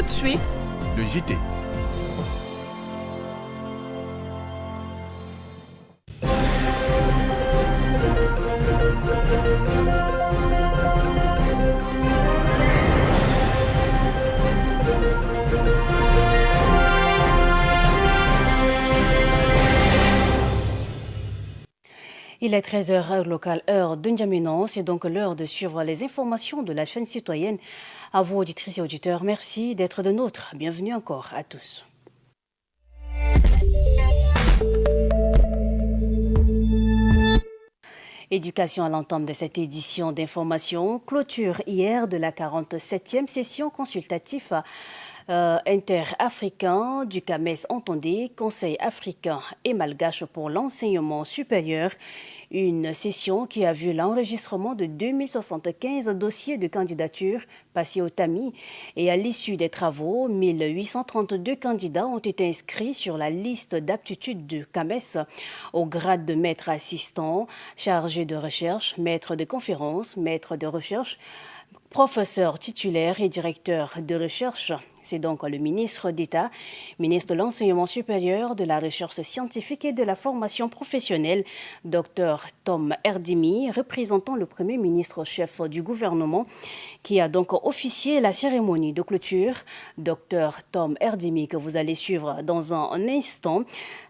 Tout de suite, le JT. Il est 13h heure locale, heure de N'Djamena. C'est donc l'heure de suivre les informations de la chaîne citoyenne. À vous, auditrices et auditeurs, merci d'être de nôtres. Bienvenue encore à tous. Éducation à l'entame de cette édition d'information. Clôture hier de la 47e session consultative interafricain du CAMES entendez, Conseil africain et malgache pour l'enseignement supérieur. Une session qui a vu l'enregistrement de 2075 dossiers de candidature passés au tamis. Et à l'issue des travaux, 1832 candidats ont été inscrits sur la liste d'aptitude du CAMES au grade de maître assistant, chargé de recherche, maître de conférence, maître de recherche, professeur titulaire et directeur de recherche. C'est donc le ministre d'État, ministre de l'Enseignement supérieur, de la recherche scientifique et de la formation professionnelle, Dr Tom Erdimi, représentant le Premier ministre chef du gouvernement, qui a donc officié la cérémonie de clôture. Dr Tom Erdimi, que vous allez suivre dans un instant,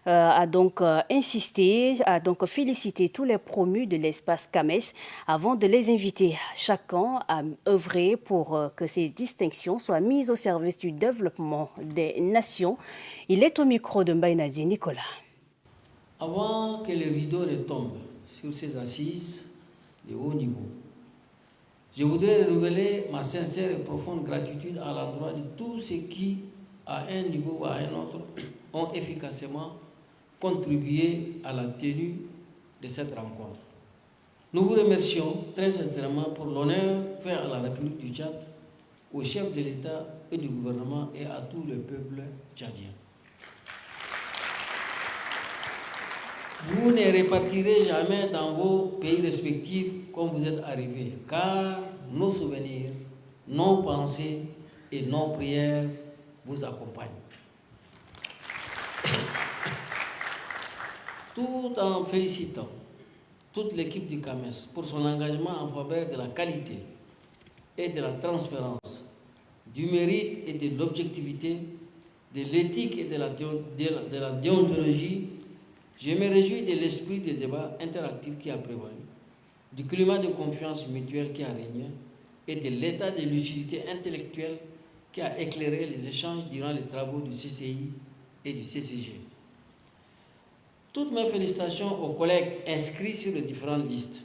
a donc insisté, a donc félicité tous les promus de l'espace CAMES avant de les inviter chacun à œuvrer pour que ces distinctions soient mises au service du développement des nations. Il est au micro de Mbaye Nicolas. Avant que le rideau ne tombe sur ces assises de haut niveau, je voudrais renouveler ma sincère et profonde gratitude à l'endroit de tous ceux qui, à un niveau ou à un autre, ont efficacement contribué à la tenue de cette rencontre. Nous vous remercions très sincèrement pour l'honneur fait à la République du Tchad, au chef de l'État et du gouvernement et à tout le peuple tchadien. Vous ne repartirez jamais dans vos pays respectifs comme vous êtes arrivés, car nos souvenirs, nos pensées et nos prières vous accompagnent. Tout en félicitant toute l'équipe du CAMES pour son engagement en faveur de la qualité et de la transparence, du mérite et de l'objectivité, de l'éthique et de la déontologie, je me réjouis de l'esprit de débat interactif qui a prévalu, du climat de confiance mutuelle qui a régné et de l'état de lucidité intellectuelle qui a éclairé les échanges durant les travaux du CCI et du CCG. Toutes mes félicitations aux collègues inscrits sur les différentes listes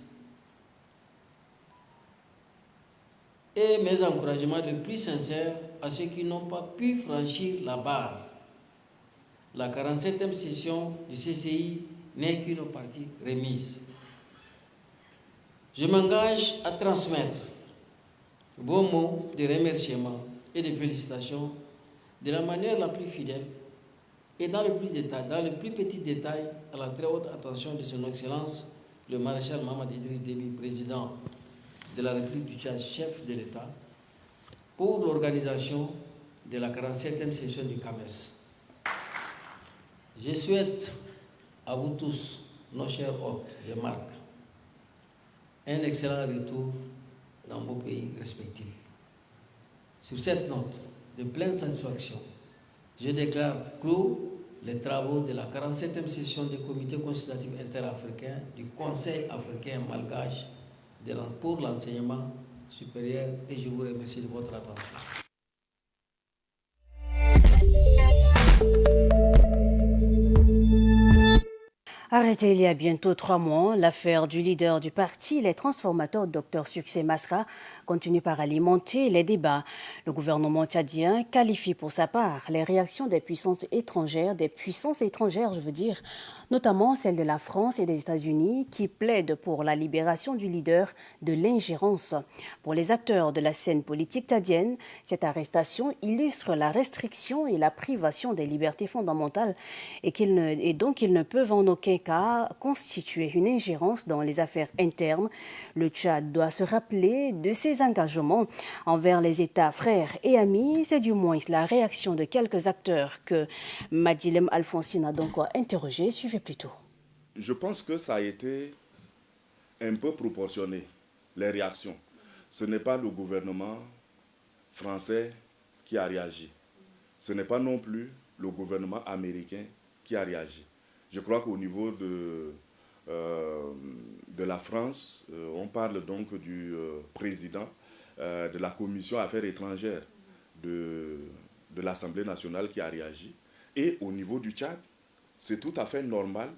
et mes encouragements les plus sincères à ceux qui n'ont pas pu franchir la barre. La 47e session du CCI n'est qu'une partie remise. Je m'engage à transmettre vos mots de remerciement et de félicitations de la manière la plus fidèle et dans le plus petit détail, à la très haute attention de son Excellence, le maréchal Mahamat Idriss Déby, président de la République du Tchad, chef de l'État, pour l'organisation de la 47e session du CAMES. Je souhaite à vous tous, nos chers hôtes et marques, un excellent retour dans vos pays respectifs. Sur cette note de pleine satisfaction, je déclare clos les travaux de la 47e session du Comité consultatif interafricain du Conseil africain malgache pour l'enseignement supérieur et je vous remercie de votre attention. Arrêté il y a bientôt 3 mois, l'affaire du leader du parti Les Transformateurs, Dr Succès Masra, continue par alimenter les débats. Le gouvernement tchadien qualifie pour sa part les réactions des puissances étrangères, notamment celles de la France et des États-Unis, qui plaident pour la libération du leader de l'ingérence. Pour les acteurs de la scène politique tchadienne, cette arrestation illustre la restriction et la privation des libertés fondamentales et donc ils ne peuvent en aucun certains cas constituer une ingérence dans les affaires internes. Le Tchad doit se rappeler de ses engagements envers les États frères et amis. C'est du moins la réaction de quelques acteurs que Madilem Alphonsine a donc interrogé. Suivez plutôt. Je pense que ça a été un peu proportionné, les réactions. Ce n'est pas le gouvernement français qui a réagi. Ce n'est pas non plus le gouvernement américain qui a réagi. Je crois qu'au niveau de la France, on parle donc du président de la Commission Affaires étrangères de l'Assemblée nationale qui a réagi. Et au niveau du Tchad, c'est tout à fait normal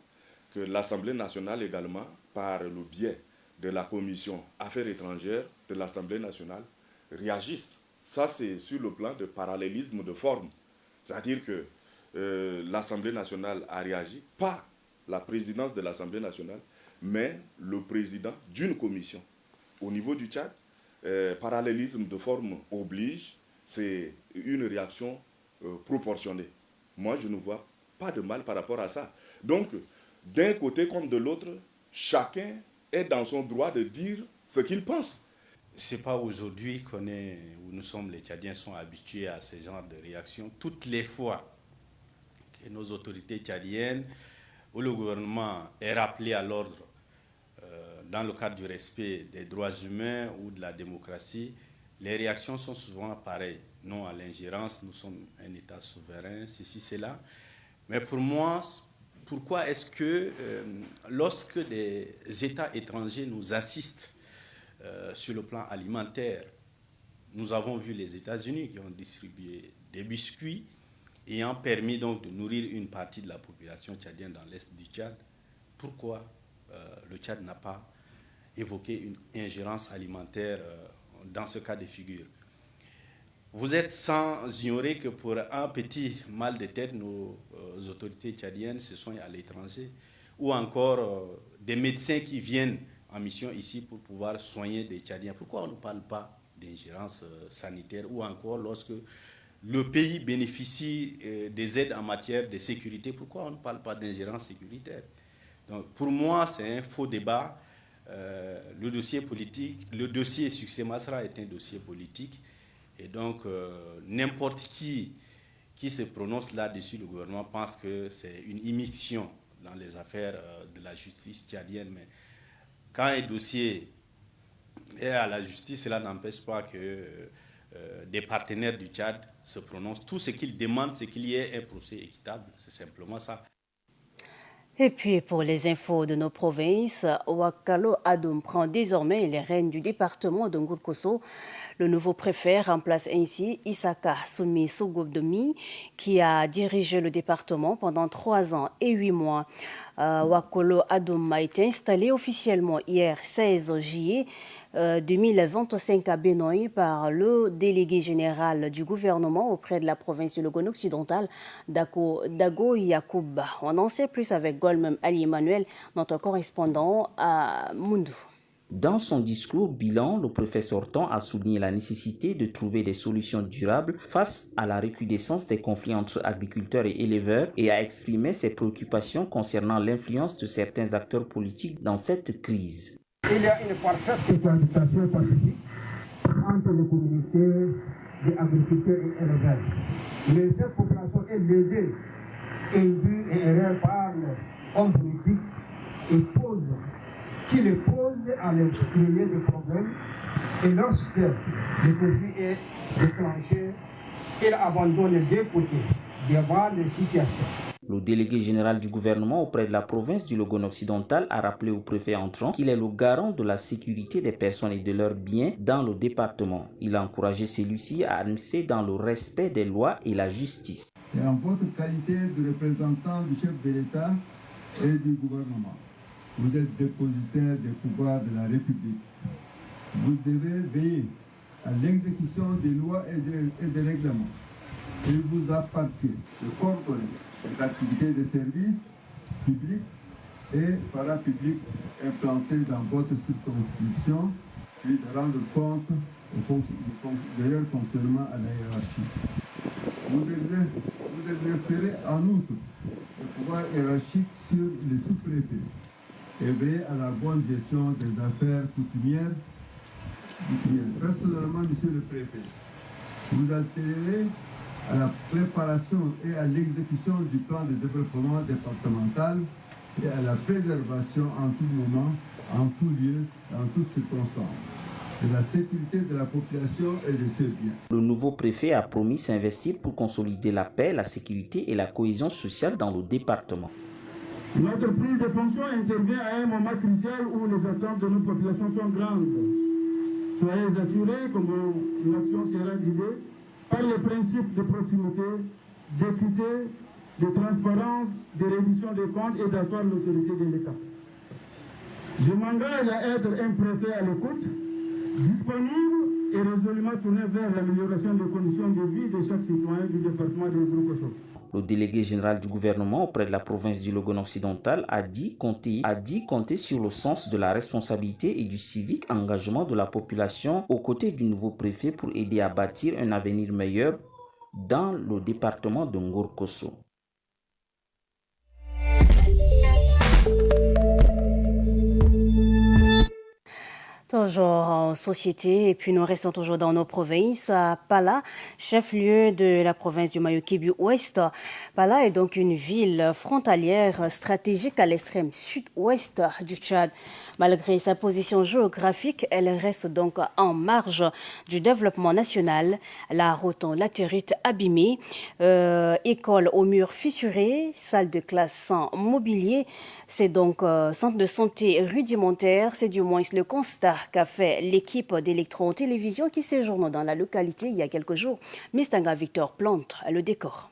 que l'Assemblée nationale également, par le biais de la Commission Affaires étrangères de l'Assemblée nationale, réagisse. Ça, c'est sur le plan de parallélisme de forme. C'est-à-dire que l'Assemblée nationale a réagi, pas la présidence de l'Assemblée nationale, mais le président d'une commission. Au niveau du Tchad, parallélisme de forme oblige, c'est une réaction proportionnée. Moi, je ne vois pas de mal par rapport à ça. Donc, d'un côté comme de l'autre, chacun est dans son droit de dire ce qu'il pense. Ce n'est pas aujourd'hui où nous sommes, les Tchadiens sont habitués à ce genre de réaction. Toutes les fois que nos autorités tchadiennes ou le gouvernement est rappelé à l'ordre dans le cadre du respect des droits humains ou de la démocratie, les réactions sont souvent pareilles. Non à l'ingérence, nous sommes un État souverain, ceci, cela. Mais pour moi, pourquoi est-ce que lorsque des États étrangers nous assistent sur le plan alimentaire, nous avons vu les États-Unis qui ont distribué des biscuits ayant permis donc de nourrir une partie de la population tchadienne dans l'est du Tchad, pourquoi le Tchad n'a pas évoqué une ingérence alimentaire dans ce cas de figure? Vous êtes sans ignorer que pour un petit mal de tête, nos autorités tchadiennes se soignent à l'étranger, ou encore des médecins qui viennent en mission ici pour pouvoir soigner des Tchadiens. Pourquoi on ne parle pas d'ingérence sanitaire, ou encore lorsque le pays bénéficie des aides en matière de sécurité, pourquoi on ne parle pas d'ingérence sécuritaire? Donc, pour moi, c'est un faux débat. Le dossier politique, le dossier Succès Masra est un dossier politique. Et donc, n'importe qui se prononce là-dessus, le gouvernement pense que c'est une immixtion dans les affaires de la justice tchadienne. Mais quand un dossier est à la justice, cela n'empêche pas que des partenaires du Tchad se prononcent. Tout ce qu'ils demandent, c'est qu'il y ait un procès équitable. C'est simplement ça. Et puis, pour les infos de nos provinces, Wakalo Adoum prend désormais les rênes du département de Ngourkosso. Le nouveau préfet remplace ainsi Isaka Soumi Sougobdomi, qui a dirigé le département pendant 3 ans et 8 mois. Wakalo Adoum a été installé officiellement hier 16 juillet 2025 à Benoît par le délégué général du gouvernement auprès de la province du Logone occidental, Dago Yakouba. On en sait plus avec Golmem Ali Emmanuel, notre correspondant à Moundou. Dans son discours bilan, le préfet sortant a souligné la nécessité de trouver des solutions durables face à la recrudescence des conflits entre agriculteurs et éleveurs et a exprimé ses préoccupations concernant l'influence de certains acteurs politiques dans cette crise. Il y a une parfaite cohabitation pacifique entre les communautés des agriculteurs et éleveurs. Mais cette population est lésée, induite et erreur par l'homme politique qui les pose à les créer des problèmes. Et lorsque le conflit est déclenché, il abandonne les deux côtés devant les situations. Le délégué général du gouvernement auprès de la province du Logone occidental a rappelé au préfet entrant qu'il est le garant de la sécurité des personnes et de leurs biens dans le département. Il a encouragé celui-ci à administrer dans le respect des lois et la justice. Et en votre qualité de représentant du chef de l'État et du gouvernement, vous êtes dépositaire des pouvoirs de la République. Vous devez veiller à l'exécution des lois et des règlements. Il vous appartient de coordonner les activités de services publics et parapublics implantés dans votre circonscription, puis de rendre compte de leur fonctionnement à la hiérarchie. Vous exercerez en outre le pouvoir hiérarchique sur les sous-préfets et veiller à la bonne gestion des affaires coutumières. Personnellement, Monsieur le Préfet, vous altérez à la préparation et à l'exécution du plan de développement départemental et à la préservation en tout moment, en tout lieu, en toutes circonstances, de la sécurité de la population et de ses biens. Le nouveau préfet a promis s'investir pour consolider la paix, la sécurité et la cohésion sociale dans le département. Notre prise de fonction intervient à un moment crucial où les attentes de nos populations sont grandes. Soyez assurés que mon action sera guidée par les principes de proximité, d'équité, de transparence, de reddition des comptes et d'asseoir l'autorité de l'État. Je m'engage à être un préfet à l'écoute, disponible et résolument tourné vers l'amélioration des conditions de vie de chaque citoyen du département de Gouroukosso. Le délégué général du gouvernement auprès de la province du Logone occidental a dit compter sur le sens de la responsabilité et du civique engagement de la population aux côtés du nouveau préfet pour aider à bâtir un avenir meilleur dans le département de Ngourkosso. Toujours en société, et puis nous restons toujours dans nos provinces. À Pala, chef-lieu de la province du Mayo-Kébu-Ouest. Pala est donc une ville frontalière stratégique à l'extrême sud-ouest du Tchad. Malgré sa position géographique, elle reste donc en marge du développement national. La route en latérite abîmée, école aux murs fissurés, salle de classe sans mobilier. C'est donc centre de santé rudimentaire. C'est du moins le constat qu'a fait l'équipe d'Électro-Télévision qui séjourne dans la localité il y a quelques jours. Mistanga Victor plante le décor.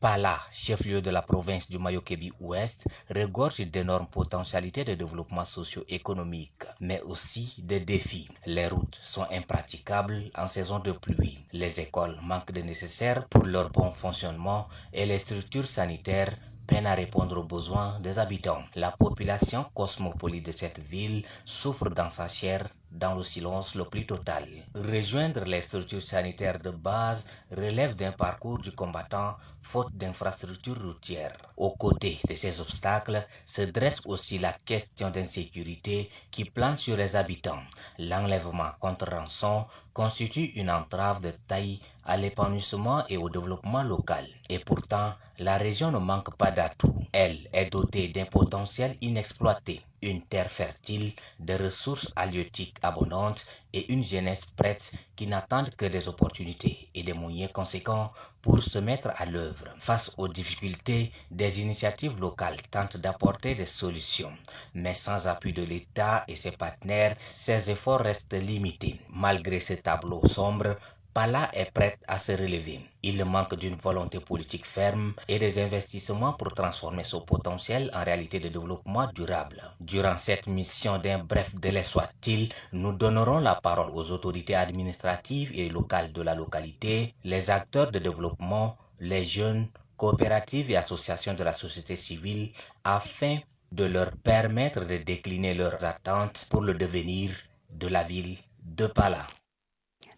Pala, chef-lieu de la province du Mayo-Kébi-Ouest, regorge d'énormes potentialités de développement socio-économique, mais aussi des défis. Les routes sont impraticables en saison de pluie. Les écoles manquent de nécessaires pour leur bon fonctionnement et les structures sanitaires peinent à répondre aux besoins des habitants. La population cosmopolite de cette ville souffre dans sa chair dans le silence le plus total. Rejoindre les structures sanitaires de base relève d'un parcours du combattant faute d'infrastructures routières. Aux côtés de ces obstacles se dresse aussi la question d'insécurité qui plane sur les habitants. L'enlèvement contre rançon constitue une entrave de taille à l'épanouissement et au développement local. Et pourtant, la région ne manque pas d'atouts. Elle est dotée d'un potentiel inexploité, une terre fertile, de ressources halieutiques abondantes et une jeunesse prête qui n'attendent que des opportunités et des moyens conséquents pour se mettre à l'œuvre. Face aux difficultés, des initiatives locales tentent d'apporter des solutions. Mais sans appui de l'État et ses partenaires, ces efforts restent limités. Malgré ce tableau sombre, Pala est prête à se relever. Il manque d'une volonté politique ferme et des investissements pour transformer son potentiel en réalité de développement durable. Durant cette mission d'un bref délai soit-il, nous donnerons la parole aux autorités administratives et locales de la localité, les acteurs de développement, les jeunes, coopératives et associations de la société civile, afin de leur permettre de décliner leurs attentes pour le devenir de la ville de Pala.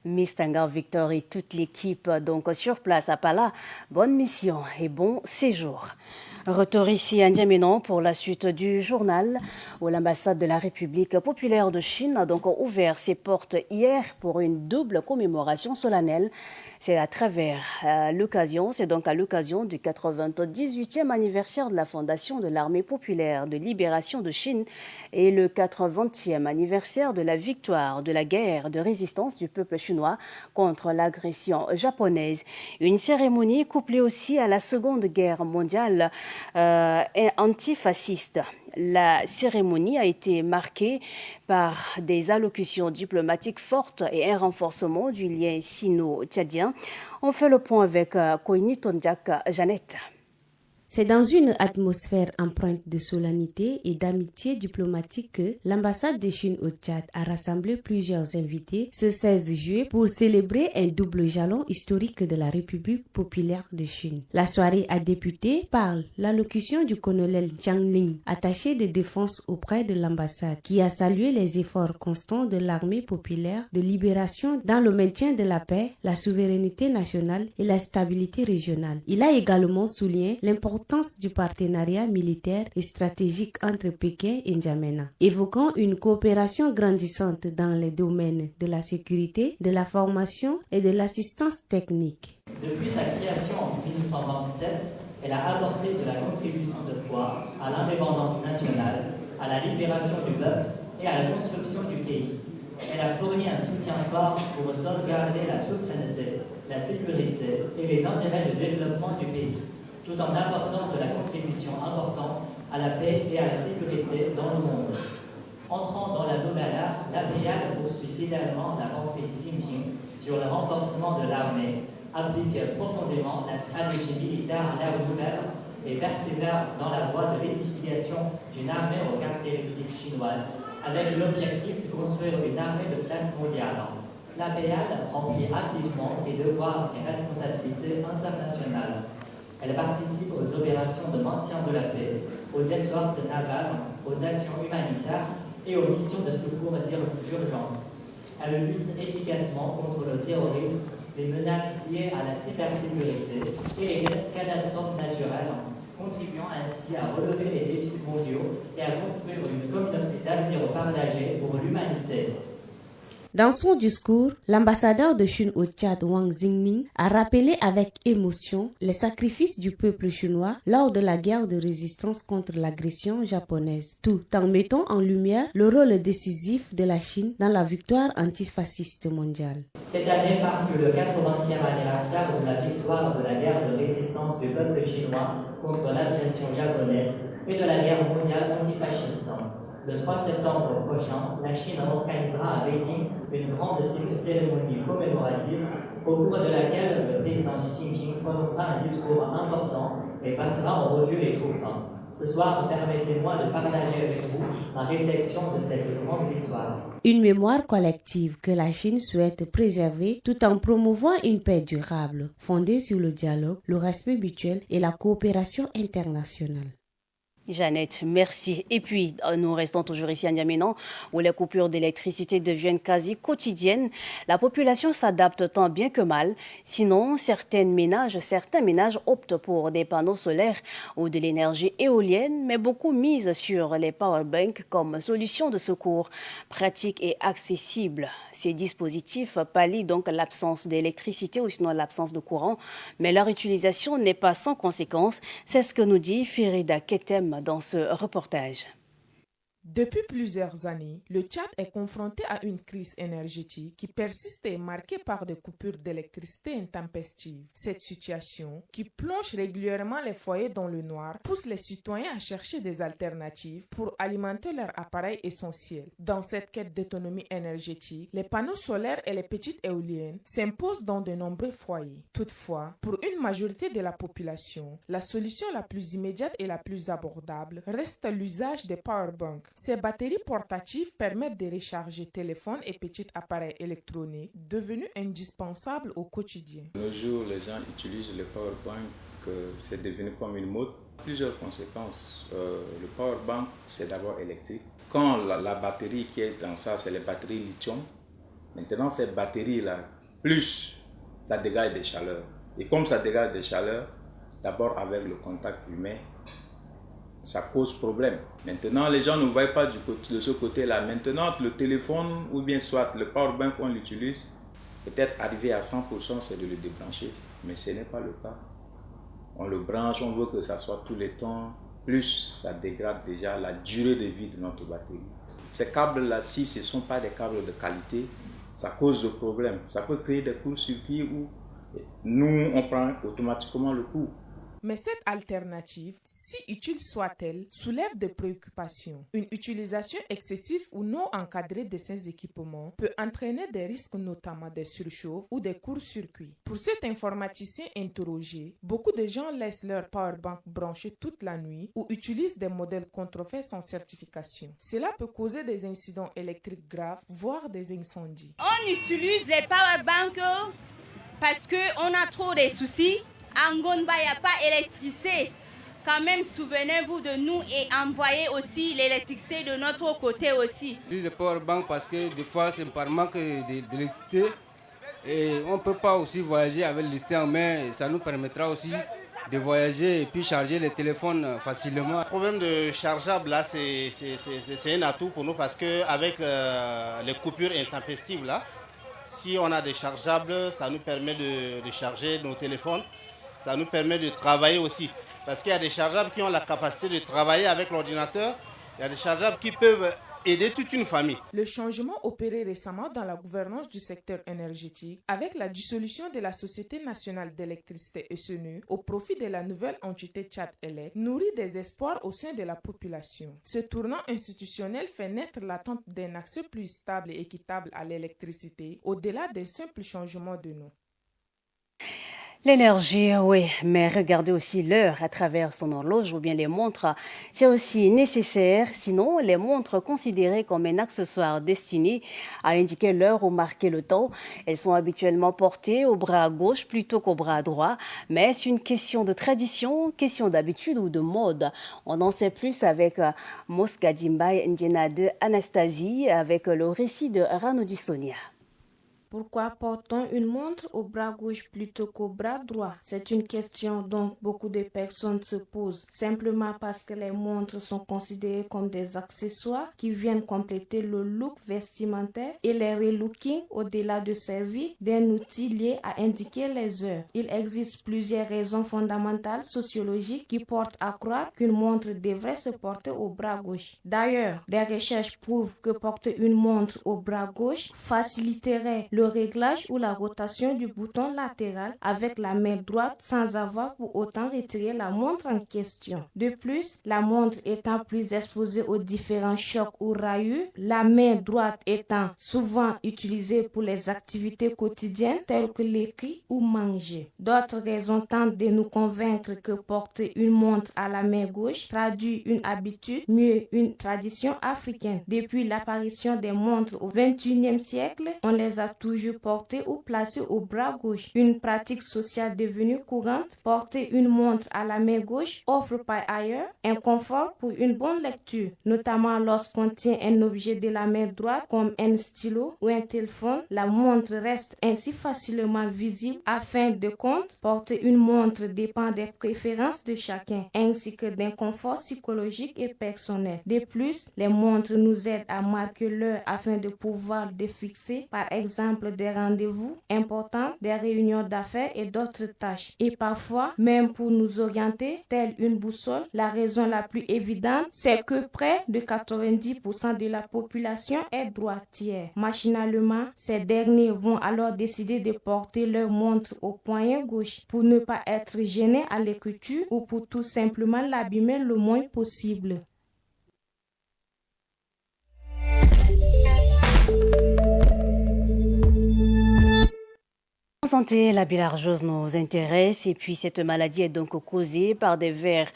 Mistanga Victor et toute l'équipe donc sur place à Pala, bonne mission et bon séjour. Retour ici à N'Djamena pour la suite du journal où l'ambassade de la République populaire de Chine a donc ouvert ses portes hier pour une double commémoration solennelle. C'est à l'occasion du 98e anniversaire de la fondation de l'armée populaire de libération de Chine et le 80e anniversaire de la victoire de la guerre de résistance du peuple chinois contre l'agression japonaise. Une cérémonie couplée aussi à la Seconde Guerre mondiale antifasciste. La cérémonie a été marquée par des allocutions diplomatiques fortes et un renforcement du lien sino-tchadien. On fait le point avec Koini Tondiak Jeannette. C'est dans une atmosphère empreinte de solennité et d'amitié diplomatique que l'ambassade de Chine au Tchad a rassemblé plusieurs invités ce 16 juillet pour célébrer un double jalon historique de la République populaire de Chine. La soirée a débuté par l'allocution du colonel Jiang Ling, attaché de défense auprès de l'ambassade, qui a salué les efforts constants de l'armée populaire de libération dans le maintien de la paix, la souveraineté nationale et la stabilité régionale. Il a également souligné l'importance l'importance du partenariat militaire et stratégique entre Pékin et N'Djamena, évoquant une coopération grandissante dans les domaines de la sécurité, de la formation et de l'assistance technique. Depuis sa création en 1927, elle a apporté de la contribution de poids à l'indépendance nationale, à la libération du peuple et à la construction du pays. Elle a fourni un soutien fort pour sauvegarder la souveraineté, la sécurité et les intérêts de développement du pays, tout en apportant de la contribution importante à la paix et à la sécurité dans le monde. Entrant dans la nouvelle ère, l'APEAD poursuit fidèlement la pensée Xi Jinping sur le renforcement de l'armée, applique profondément la stratégie militaire à l'ère nouvelle et persévère dans la voie de l'édification d'une armée aux caractéristiques chinoises, avec l'objectif de construire une armée de classe mondiale. L'APEAD remplit activement ses devoirs et responsabilités internationales. Elle participe aux opérations de maintien de la paix, aux escortes navales, aux actions humanitaires et aux missions de secours d'urgence. Elle lutte efficacement contre le terrorisme, les menaces liées à la cybersécurité et les catastrophes naturelles, contribuant ainsi à relever les défis mondiaux et à construire une communauté d'avenir partagé pour l'humanité. Dans son discours, l'ambassadeur de Chine au Tchad, Wang Xingning, a rappelé avec émotion les sacrifices du peuple chinois lors de la guerre de résistance contre l'agression japonaise, tout en mettant en lumière le rôle décisif de la Chine dans la victoire antifasciste mondiale. Cette année marque le 80e anniversaire de la victoire de la guerre de résistance du peuple chinois contre l'agression japonaise et de la guerre mondiale antifasciste. Le 3 septembre prochain, la Chine organisera à Beijing une grande cérémonie commémorative au cours de laquelle le président Xi Jinping prononcera un discours important et passera en revue les troupes. Ce soir, permettez-moi de partager avec vous la réflexion de cette grande victoire. Une mémoire collective que la Chine souhaite préserver tout en promouvant une paix durable, fondée sur le dialogue, le respect mutuel et la coopération internationale. Jeannette, merci. Et puis, nous restons toujours ici à N'Djamena, où les coupures d'électricité deviennent quasi quotidiennes. La population s'adapte tant bien que mal. Sinon, certains ménages optent pour des panneaux solaires ou de l'énergie éolienne, mais beaucoup misent sur les powerbanks comme solution de secours pratique et accessible. Ces dispositifs pallient donc l'absence d'électricité ou sinon l'absence de courant, mais leur utilisation n'est pas sans conséquences. C'est ce que nous dit Ferida Ketem dans ce reportage. Depuis plusieurs années, le Tchad est confronté à une crise énergétique qui persiste et est marquée par des coupures d'électricité intempestives. Cette situation, qui plonge régulièrement les foyers dans le noir, pousse les citoyens à chercher des alternatives pour alimenter leurs appareils essentiels. Dans cette quête d'autonomie énergétique, les panneaux solaires et les petites éoliennes s'imposent dans de nombreux foyers. Toutefois, pour une majorité de la population, la solution la plus immédiate et la plus abordable reste l'usage des powerbanks. Ces batteries portatives permettent de recharger téléphones et petits appareils électroniques devenus indispensables au quotidien. De nos jours, les gens utilisent le powerbank, c'est devenu comme une mode. Plusieurs conséquences. Le powerbank, c'est d'abord électrique. Quand la batterie qui est dans ça, c'est les batteries lithium. Maintenant, cette batterie-là, plus ça dégage des chaleurs. Et comme ça dégage des chaleurs, d'abord avec le contact humain, ça cause problème. Maintenant, les gens ne voient pas de ce côté-là. Maintenant, le téléphone ou bien soit le powerbank qu'on l'utilise, peut-être arrivé à 100%, c'est de le débrancher. Mais ce n'est pas le cas. On le branche, on veut que ça soit tous les temps. Plus ça dégrade déjà la durée de vie de notre batterie. Ces câbles-là, si ce ne sont pas des câbles de qualité, ça cause de problèmes. Ça peut créer des courts-circuits où nous, on prend automatiquement le coup. Mais cette alternative, si utile soit-elle, soulève des préoccupations. Une utilisation excessive ou non encadrée de ces équipements peut entraîner des risques, notamment des surchauffes ou des courts-circuits. Pour cet informaticien interrogé, beaucoup de gens laissent leur powerbank branché toute la nuit ou utilisent des modèles contrefaits sans certification. Cela peut causer des incidents électriques graves, voire des incendies. On utilise les powerbanks parce qu'on a trop de soucis. En Gonba, il n'y a pas d'électricité. Quand même, souvenez-vous de nous et envoyez aussi l'électricité de notre côté aussi. J'utilise le powerbank parce que des fois, c'est par manque d'électricité. Et on ne peut pas aussi voyager avec l'électricité en main. Ça nous permettra aussi de voyager et puis charger les téléphones facilement. Le problème de chargeable, là, c'est un atout pour nous parce qu'avec les coupures intempestives, là, si on a des chargeables, ça nous permet de charger nos téléphones, ça nous permet de travailler aussi. Parce qu'il y a des chargeables qui ont la capacité de travailler avec l'ordinateur, il y a des chargeables qui peuvent aider toute une famille. Le changement opéré récemment dans la gouvernance du secteur énergétique avec la dissolution de la Société nationale d'électricité SNE au profit de la nouvelle entité Tchad-Elec nourrit des espoirs au sein de la population. Ce tournant institutionnel fait naître l'attente d'un accès plus stable et équitable à l'électricité au-delà des simples changements de nom. L'énergie, oui, mais regardez aussi l'heure à travers son horloge ou bien les montres. C'est aussi nécessaire, sinon les montres considérées comme un accessoire destiné à indiquer l'heure ou marquer le temps. Elles sont habituellement portées au bras gauche plutôt qu'au bras droit. Mais c'est une question de tradition, question d'habitude ou de mode. On en sait plus avec Moskadimbai Ndiena de Anastasie avec le récit de Ranoudi Sonia. Pourquoi porte-t-on une montre au bras gauche plutôt qu'au bras droit? C'est une question dont beaucoup de personnes se posent, simplement parce que les montres sont considérées comme des accessoires qui viennent compléter le look vestimentaire et les relooking au-delà de servir d'un outil lié à indiquer les heures. Il existe plusieurs raisons fondamentales sociologiques qui portent à croire qu'une montre devrait se porter au bras gauche. D'ailleurs, des recherches prouvent que porter une montre au bras gauche faciliterait le réglage ou la rotation du bouton latéral avec la main droite sans avoir pour autant retiré la montre en question. De plus, la montre étant plus exposée aux différents chocs ou rayures, la main droite étant souvent utilisée pour les activités quotidiennes telles que l'écrit ou manger. D'autres raisons tentent de nous convaincre que porter une montre à la main gauche traduit une habitude, mieux une tradition africaine. Depuis l'apparition des montres au XXIe siècle, on les a toujours portées ou placées au bras gauche. Une pratique sociale devenue courante, porter une montre à la main gauche offre par ailleurs un confort pour une bonne lecture, notamment lorsqu'on tient un objet de la main droite comme un stylo ou un téléphone. La montre reste ainsi facilement visible. À fin de compte, porter une montre dépend des préférences de chacun ainsi que d'un confort psychologique et personnel. De plus, les montres nous aident à marquer l'heure afin de pouvoir fixer par exemple des rendez-vous importants, des réunions d'affaires et d'autres tâches. Et parfois, même pour nous orienter, telle une boussole, la raison la plus évidente, c'est que près de 90% de la population est droitière. Machinalement, ces derniers vont alors décider de porter leur montre au poignet gauche pour ne pas être gênés à l'écriture ou pour tout simplement l'abîmer le moins possible. En santé, la bilharziose nous intéresse et puis cette maladie est donc causée par des vers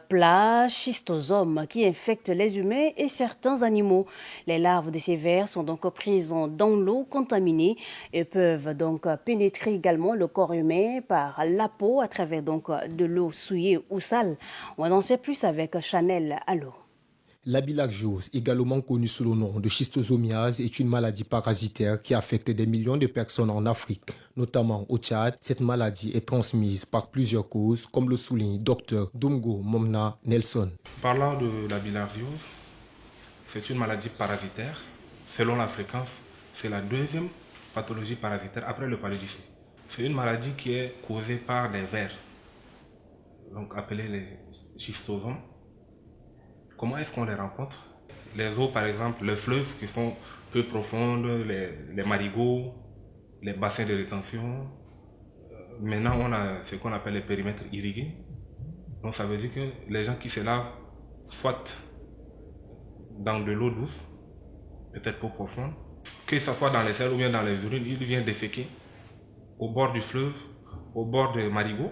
plats schistosomes qui infectent les humains et certains animaux. Les larves de ces vers sont donc prises dans l'eau contaminée et peuvent donc pénétrer également le corps humain par la peau à travers donc de l'eau souillée ou sale. On en sait plus avec Chanel Allo. La bilharziose, également connue sous le nom de schistosomiase, est une maladie parasitaire qui affecte des millions de personnes en Afrique, notamment au Tchad. Cette maladie est transmise par plusieurs causes, comme le souligne Dr Dumgo Momna Nelson. Parlant de la bilharziose, c'est une maladie parasitaire. Selon la fréquence, c'est la deuxième pathologie parasitaire après le paludisme. C'est une maladie qui est causée par des vers, donc appelés les schistosomes. Comment est-ce qu'on les rencontre? Les eaux, par exemple, les fleuves qui sont peu profondes, les marigots, les bassins de rétention. Maintenant, on a ce qu'on appelle les périmètres irrigués. Donc ça veut dire que les gens qui se lavent, soit dans de l'eau douce, peut-être peu profonde, que ce soit dans les selles ou bien dans les urines, ils viennent déféquer au bord du fleuve, au bord des marigots.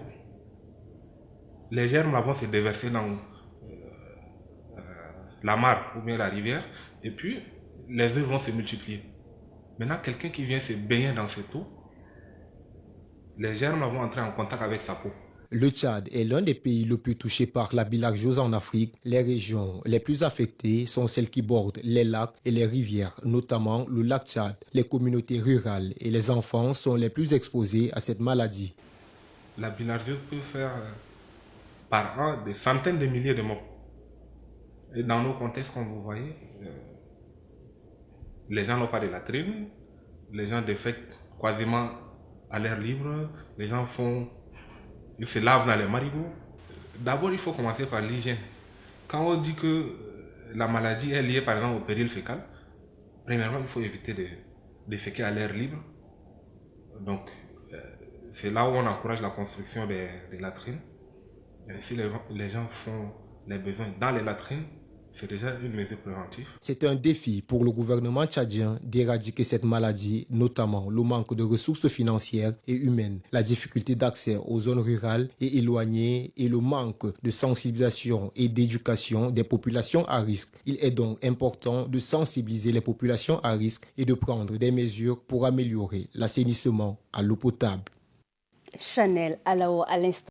Les germes vont se déverser dans la mare ou bien la rivière, et puis les œufs vont se multiplier. Maintenant, quelqu'un qui vient se baigner dans cette eau, les germes vont entrer en contact avec sa peau. Le Tchad est l'un des pays les plus touchés par la bilharziose en Afrique. Les régions les plus affectées sont celles qui bordent les lacs et les rivières, notamment le lac Tchad. Les communautés rurales et les enfants sont les plus exposés à cette maladie. La bilharziose peut faire par an des centaines de milliers de morts. Et dans nos contextes, comme vous voyez, les gens n'ont pas de latrines, les gens défèquent quasiment à l'air libre, les gens ils se lavent dans les marigots. D'abord, il faut commencer par l'hygiène. Quand on dit que la maladie est liée par exemple au péril fécal, premièrement, il faut éviter de déféquer à l'air libre. Donc, c'est là où on encourage la construction des latrines. Et si les gens font les besoins dans les latrines, c'est déjà une mesure préventive. C'est un défi pour le gouvernement tchadien d'éradiquer cette maladie, notamment le manque de ressources financières et humaines, la difficulté d'accès aux zones rurales et éloignées et le manque de sensibilisation et d'éducation des populations à risque. Il est donc important de sensibiliser les populations à risque et de prendre des mesures pour améliorer l'assainissement à l'eau potable. Chanel Alao à l'instant.